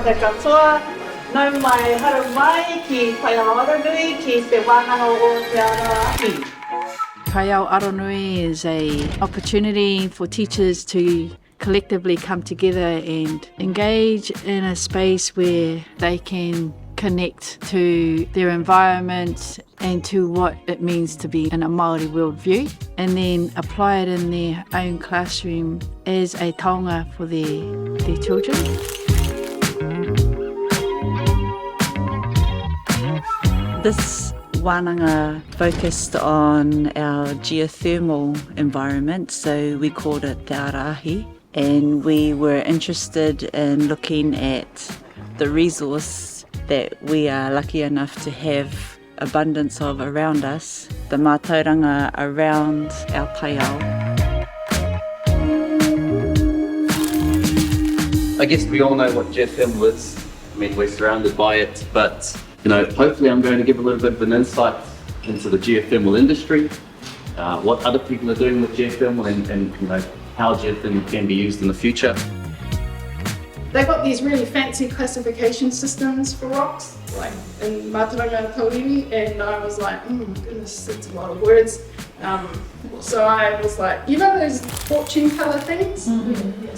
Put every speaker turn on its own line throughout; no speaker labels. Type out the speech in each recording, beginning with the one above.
te katoa. Nau mai haru mai ki Taiao Aronui ki te wānanga o te Ara Ahi.
Taiao Aronui is an opportunity for teachers to collectively come together and engage in a space where they can connect to their environment and to what it means to be in a Māori worldview, and then apply it in their own classroom as a taonga for their children. This wānanga focused on our geothermal environment, so we called it Te Ara Ahi, and we were interested in looking at the resource that we are lucky enough to have abundance of around us, the mātauranga around our taiao.
I guess we all know what geothermal is. I mean, we're surrounded by it, but hopefully I'm going to give a little bit of an insight into the geothermal industry, what other people are doing with geothermal, and how geothermal can be used in the future.
They've got these really fancy classification systems for rocks, like in mātauranga Tauriri, and I was like, goodness, that's a lot of words. So I was like, those fortune teller things?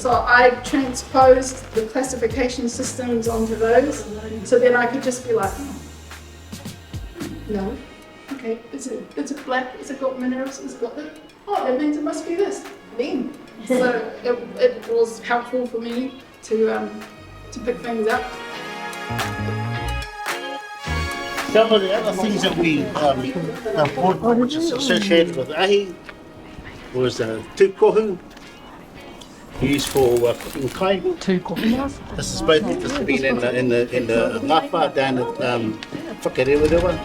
So I transposed the classification systems onto those, so then I could just be like, no, okay, is it black, is it got minerals, is it got this? Oh, that means it must be this, then. So it was helpful for me to pick things up.
Some of the other things that we bought, which is associated with ahi, was tūkohu, used for cooking kai. Tūkohu. This has been in the ngawha down at Whakarewarewa.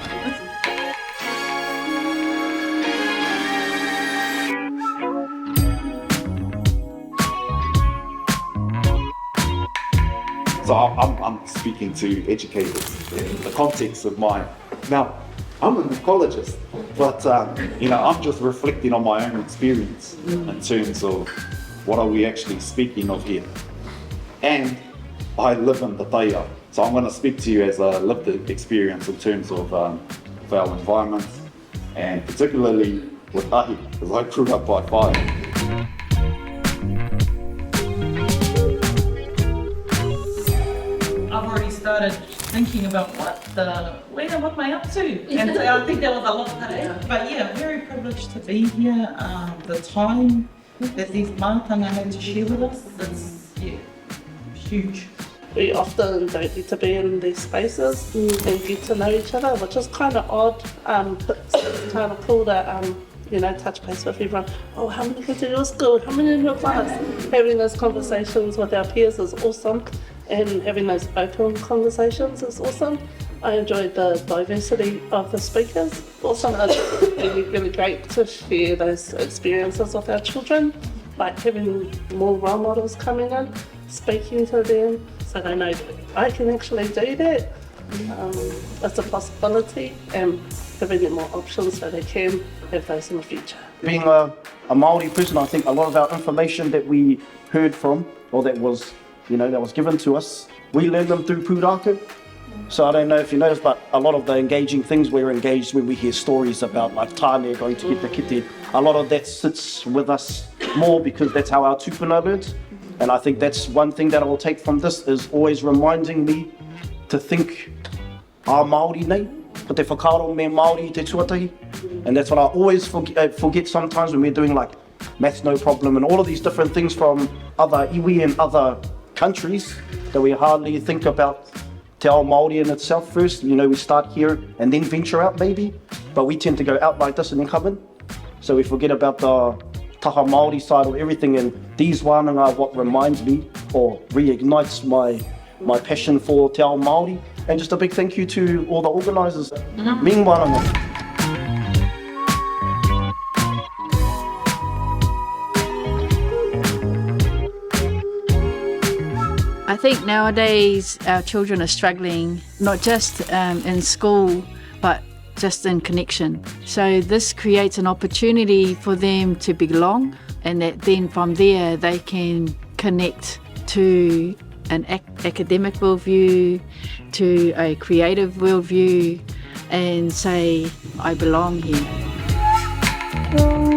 So I'm speaking to educators in the context of mine. Now, I'm an ecologist, but I'm just reflecting on my own experience in terms of what are we actually speaking of here. And I live in the Taiao, so I'm going to speak to you as a lived experience in terms of our environment, and particularly with ahi, because I grew up by fire.
Started thinking about what am I up to? And I think there was a lot today. But yeah, very privileged to be here. The time that these mātanga had to share with us, it's huge.
We often don't get to be in these spaces and get to know each other, which is kind of odd. It's kind of cool to touch base with everyone. Oh, how many kids in your school? How many in your class? Having those conversations with our peers is awesome. And having those open conversations is awesome. I enjoyed the diversity of the speakers. Also, it's really great to share those experiences with our children, like having more role models coming in, speaking to them, so they know that I can actually do that. It's a possibility, and giving them more options so they can have those in the future.
Being a Māori person, I think a lot of our information that we heard from, or that was given to us, we learn them through pūrākau. So I don't know if you noticed, but a lot of the engaging things we're engaged when we hear stories about like tāne going to get the kite, a lot of that sits with us more because that's how our tūpuna learns. And I think that's one thing that I will take from this, is always reminding me to think a Māori nei, ko te whakaaro me Māori te tuatahi. And that's what I always forget sometimes when we're doing like maths no problem and all of these different things from other iwi and other countries, that we hardly think about te ao Māori in itself first. We start here and then venture out maybe, but we tend to go out like this and then come in. So we forget about the taha Māori side of everything, and these wānanga are what reminds me or reignites my passion for te ao Māori. And just a big thank you to all the organisers. Ming wānanga.
I think nowadays our children are struggling, not just in school, but just in connection. So this creates an opportunity for them to belong, and that then from there they can connect to an academic worldview to a creative worldview and say, I belong here.